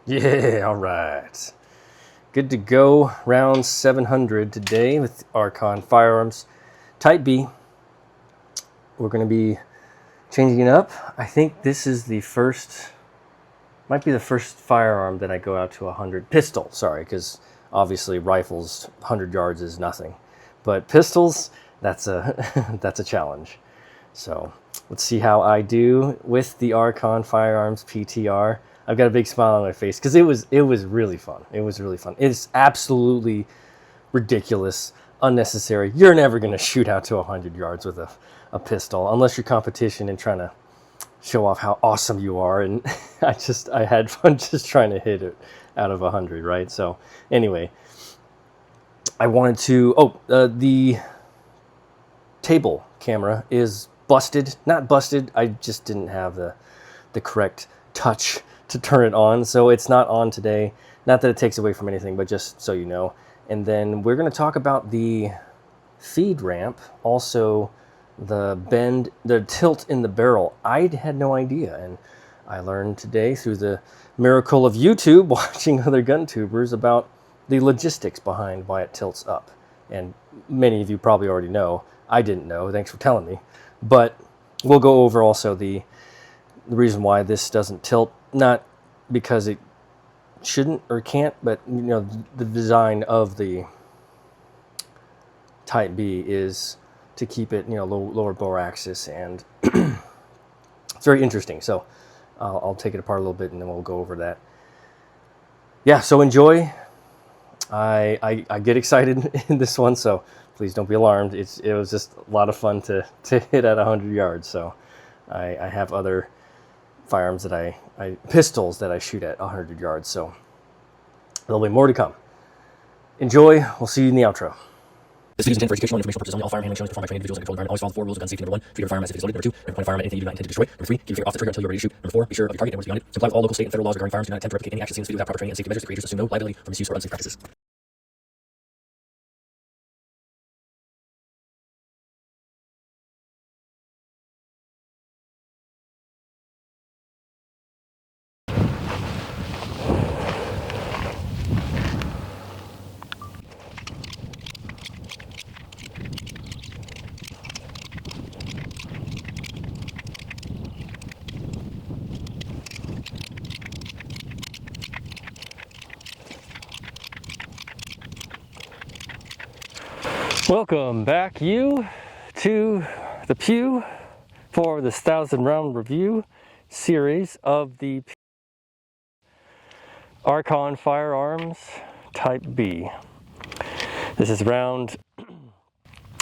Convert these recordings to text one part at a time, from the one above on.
Yeah, all right. Good to go. Round 700 today with Archon Firearms Type-B. We're going to be changing it up. I think this is the first, might be the first firearm that I go out to 100. Pistol, sorry, because obviously rifles, 100 yards is nothing. But pistols, that's a, that's a challenge. So let's see how I do with the Archon Firearms PTR. I've got a big smile on my face because it was really fun. It was really fun. It's absolutely ridiculous, unnecessary. You're never going to shoot out to 100 yards with a pistol unless you're competition and trying to show off how awesome you are. And I had fun just trying to hit it out of 100, right? So anyway, I wanted to, the table camera is busted. Not busted, I just didn't have the correct touch to turn it on, so it's not on today. Not that it takes away from anything, but just so you know. And then we're going to talk about the feed ramp, also the bend, the tilt in the barrel. I had no idea, and I learned today through the miracle of YouTube, watching other gun tubers, about the logistics behind why it tilts up. And many of you probably already know. I didn't know. Thanks for telling me. But we'll go over also the reason why this doesn't tilt, not because it shouldn't or can't, but the design of the Type B is to keep it lower bore axis, and it's very interesting. So I'll take it apart a little bit and then we'll go over that. Yeah, so enjoy. I get excited in this one, so please don't be alarmed. It was just a lot of fun to hit at 100 yards. So I have other firearms that pistols that I shoot at 100 yards. So there'll be more to come. Enjoy. We'll see you in the outro. This video is intended for educational and informational purposes only. All firearm handling shown is performed by trained individuals in a controlled environment. Always follow the 4 rules of gun safety. Number 1, treat your firearm as if it's loaded. Number 2, never point a firearm at anything you do not intend to destroy. Number 3, keep your finger off the trigger until you're ready to shoot. Number 4, be sure of your target and where it's beyond it. Comply with all local, state, and federal laws regarding firearms. Do not attempt to replicate any actions seen in this video without proper training and safety measures. The creators assume no liability for misuse or unsafe practices. Welcome back, you, to the pew for this 1,000-round review series of the Archon Firearms Type-B. This is round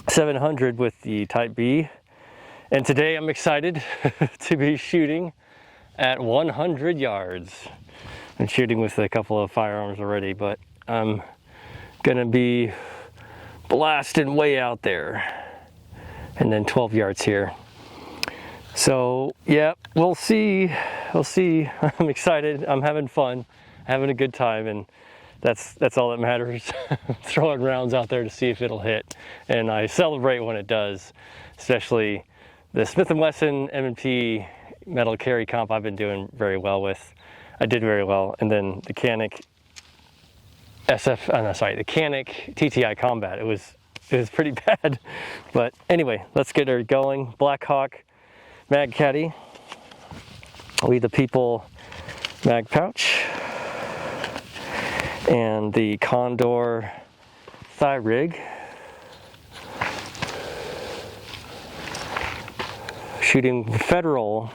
700 with the Type-B, and today I'm excited to be shooting at 100 yards. I'm shooting with a couple of firearms already, but I'm gonna be blasting way out there, and then 12 yards here. So yeah, we'll see. I'm excited. I'm having fun, having a good time, and that's all that matters. Throwing rounds out there to see if it'll hit, and I celebrate when it does. Especially the Smith & Wesson M&P metal carry comp I've been doing very well with. I did very well, and then the Canik the Canik TTI Combat. It was pretty bad, but anyway, let's get her going. Black Hawk Mag Caddy, We the People mag pouch, and the Condor thigh rig. Shooting Federal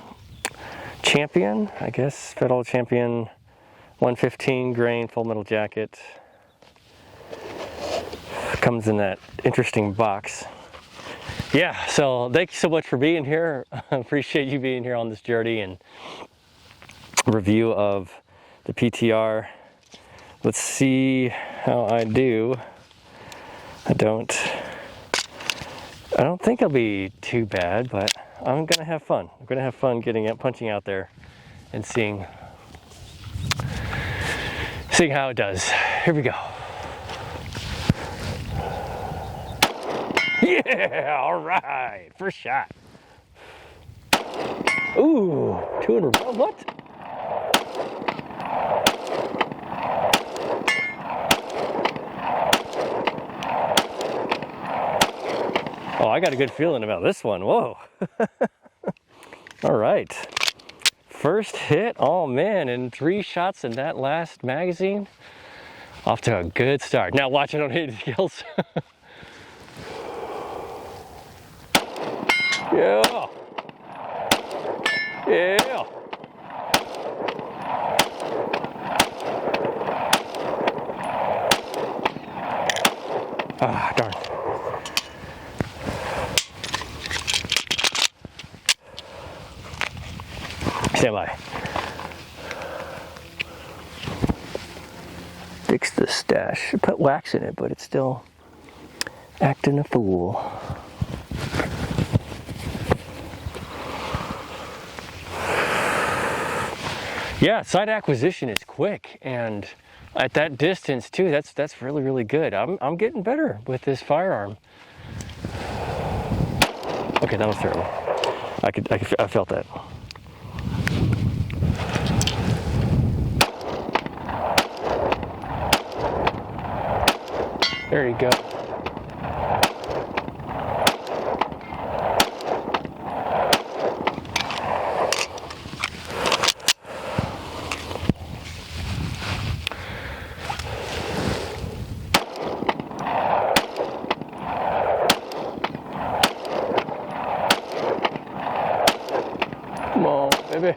Champion, I guess, Federal Champion 115 grain full metal jacket. Comes in that interesting box. Yeah, so thank you so much for being here. I appreciate you being here on this journey and review of the PTR. Let's see how I do. I don't think I'll be too bad, but I'm gonna have fun. I'm gonna have fun getting out, punching out there, and seeing how it does. Here we go. Yeah, all right, first shot. Ooh, 2 in a row, what? Oh, I got a good feeling about this one. Whoa. All right. First hit. Oh man, and 3 shots in that last magazine. Off to a good start. Now watch I don't hit any kills. Yeah. Yeah. Ah, darn. Stand by. Fix the stash. I put wax in it, but it's still acting a fool. Yeah, site acquisition is quick, and at that distance too, that's really, really good. I'm getting better with this firearm. Okay, that was terrible. I felt that. There you go. Come on, baby.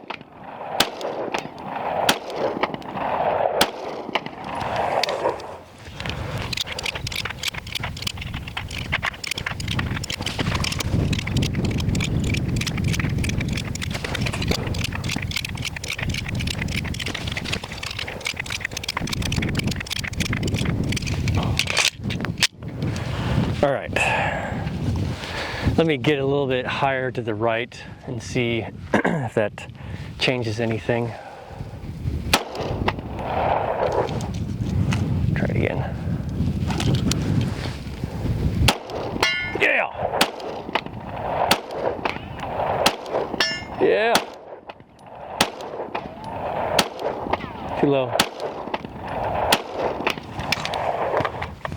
All right, let me get a little bit higher to the right and see if that changes anything. Try it again. Yeah! Yeah! Too low.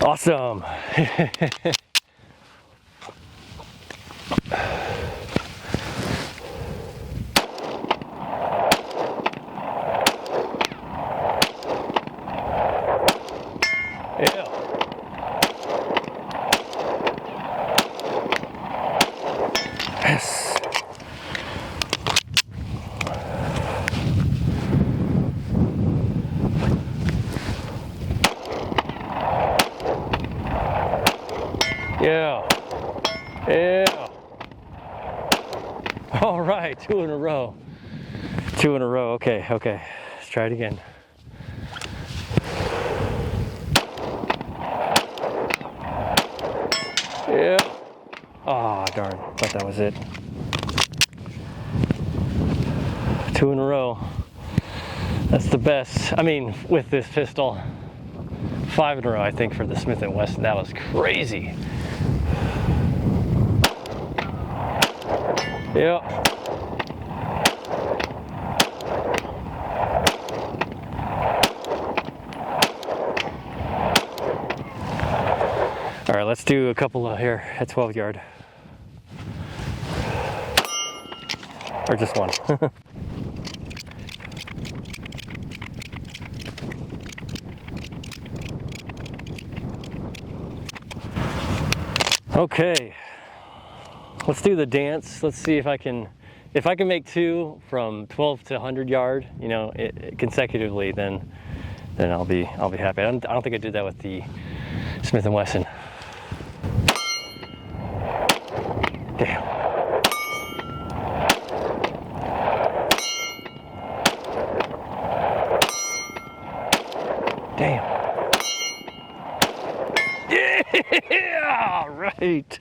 Awesome! Yeah. Yes. Yeah. Yeah. All right, 2 in a row. 2 in a row. Okay, okay. Let's try it again. Yeah. Ah, oh, darn. Thought that was it. 2 in a row. That's the best. I mean, with this pistol, 5 in a row, I think, for the Smith & Wesson. That was crazy. Yeah. All right, let's do a couple here at 12 yard. Or just one. Okay, let's do the dance. Let's see if I can make 2 from 12 to 100 yard, you know, consecutively, then I'll be happy. I don't think I did that with the Smith & Wesson. Damn. Damn. Yeah, right.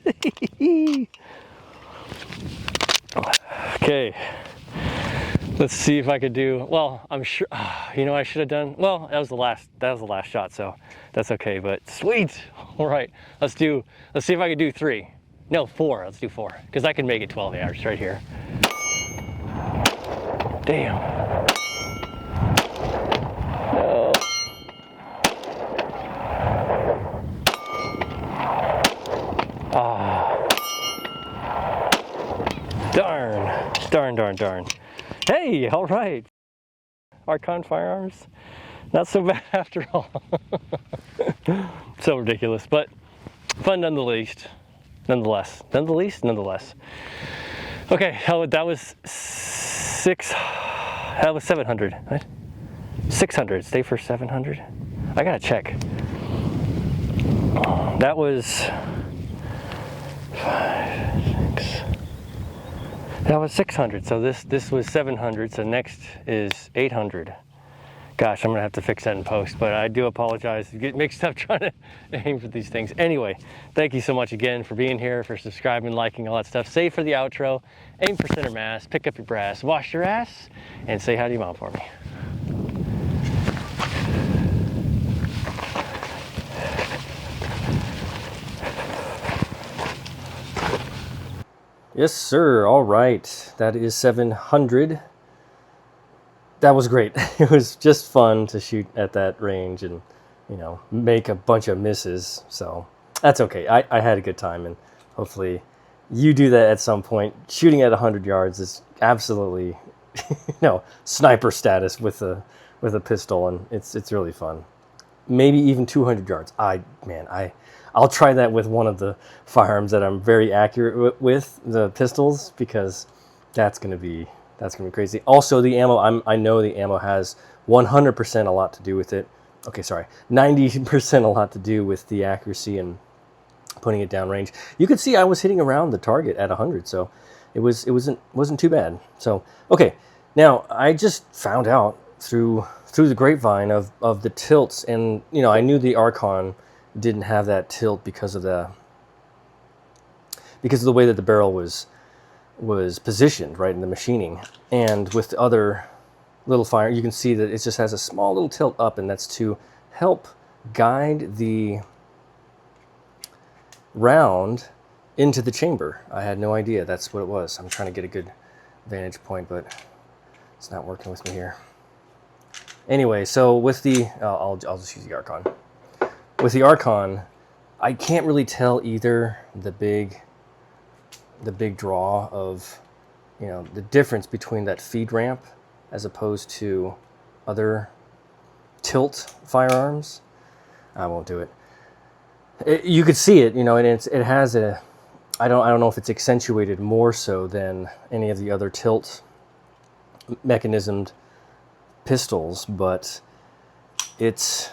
Okay. Let's see if I could do, well, I'm sure, you know, I should have done, well, that was the last shot, so that's okay, but sweet. All right, let's see if I could do 3. No, 4, let's do 4, because I can make it 12 yards right here. Damn. No. Ah. Darn. Hey, all right. Archon Firearms. Not so bad after all. So ridiculous, but fun nonetheless. Nonetheless. Okay, that was 700. Right? 600. Stay for 700. I gotta check. That was 5, 6. That was 600. So this was 700. So next is 800. Gosh, I'm gonna have to fix that in post, but I do apologize. Get mixed up trying to aim for these things. Anyway, thank you so much again for being here, for subscribing, liking, all that stuff. Save for the outro, aim for center mass, pick up your brass, wash your ass, and say hi to your mom for me. Yes, sir. All right. That is 700. That was great. It was just fun to shoot at that range and, you know, make a bunch of misses. So that's okay. I had a good time, and hopefully you do that at some point. Shooting at 100 yards is absolutely, you know, sniper status with a pistol, and it's really fun. Maybe even 200 yards. I'll try that with one of the firearms that I'm very accurate with, the pistols, because that's gonna be crazy. Also, the ammo, I know the ammo has 100% a lot to do with it. Okay, sorry, 90% a lot to do with the accuracy and putting it down range. You could see I was hitting around the target at 100, so it wasn't too bad. So okay, now I just found out through the grapevine of the tilts, and you know, I knew the Archon didn't have that tilt because of the way that the barrel was positioned right in the machining. And with the other little fire, you can see that it just has a small little tilt up, and that's to help guide the round into the chamber. I had no idea that's what it was. I'm trying to get a good vantage point, but it's not working with me here. Anyway, so with the I'll just use the Archon. With the Archon, I can't really tell either the big draw of, you know, the difference between that feed ramp as opposed to other tilt firearms. I won't do it. You could see it, you know, and it has a, I don't know if it's accentuated more so than any of the other tilt mechanismed pistols, but it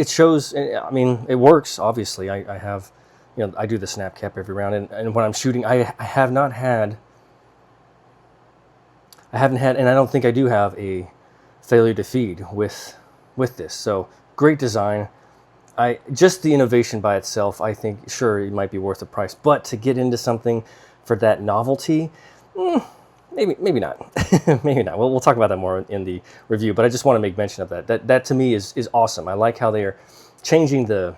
shows. I mean, it works. Obviously, I have, you know, I do the snap cap every round, and when I'm shooting, I haven't had, and I don't think I do have a failure to feed with this. So great design. Just the innovation by itself, I think, sure, it might be worth the price, but to get into something for that novelty, maybe not. Maybe not. We'll talk about that more in the review, but I just want to make mention of that. That to me is awesome. I like how they are changing the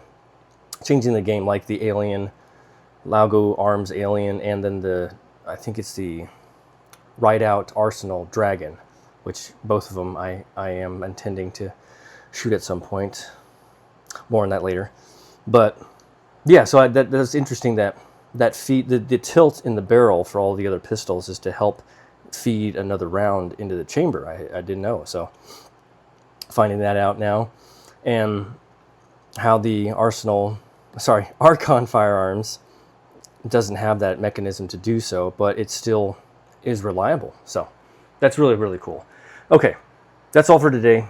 game, like the Alien, Lago Arms Alien, and then I think it's the Rideout Arsenal Dragon, which both of them I am intending to shoot at some point. More on that later. But yeah, so that's interesting that feed, the tilt in the barrel for all the other pistols is to help feed another round into the chamber. I didn't know, so finding that out now. And how the Archon Firearms doesn't have that mechanism to do so, but it still is reliable. So that's really, really cool. Okay, that's all for today.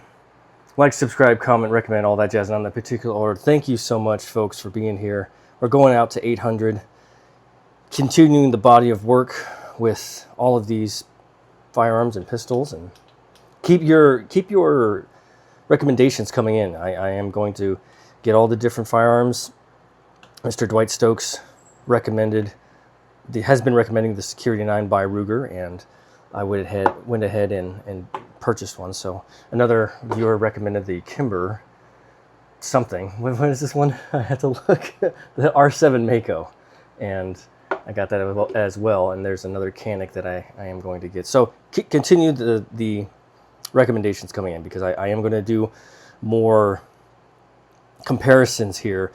Like, subscribe, comment, recommend, all that jazz, and on that particular order. Thank you so much, folks, for being here. We're going out to 800, continuing the body of work with all of these firearms and pistols, and keep your recommendations coming in. I am going to get all the different firearms. Mr. Dwight Stokes has been recommending the Security 9 by Ruger, and I went ahead and purchased one. So another viewer recommended the Kimber something. What is this one? I had to look. The R7 Mako, and I got that as well. And there's another Canic that I am going to get. So continue the recommendations coming in, because I am going to do more comparisons here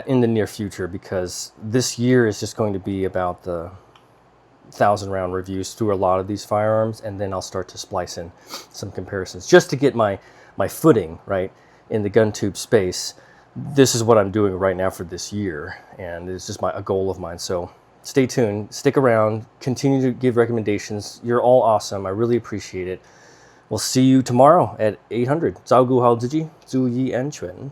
in the near future, because this year is just going to be about the 1,000 round reviews through a lot of these firearms, and then I'll start to splice in some comparisons just to get my footing right in the gun tube space. This is what I'm doing right now for this year, and it's just a goal of mine. So stay tuned, stick around, continue to give recommendations. You're all awesome. I really appreciate it. We'll see you tomorrow at 800. 照顾好自己，注意安全。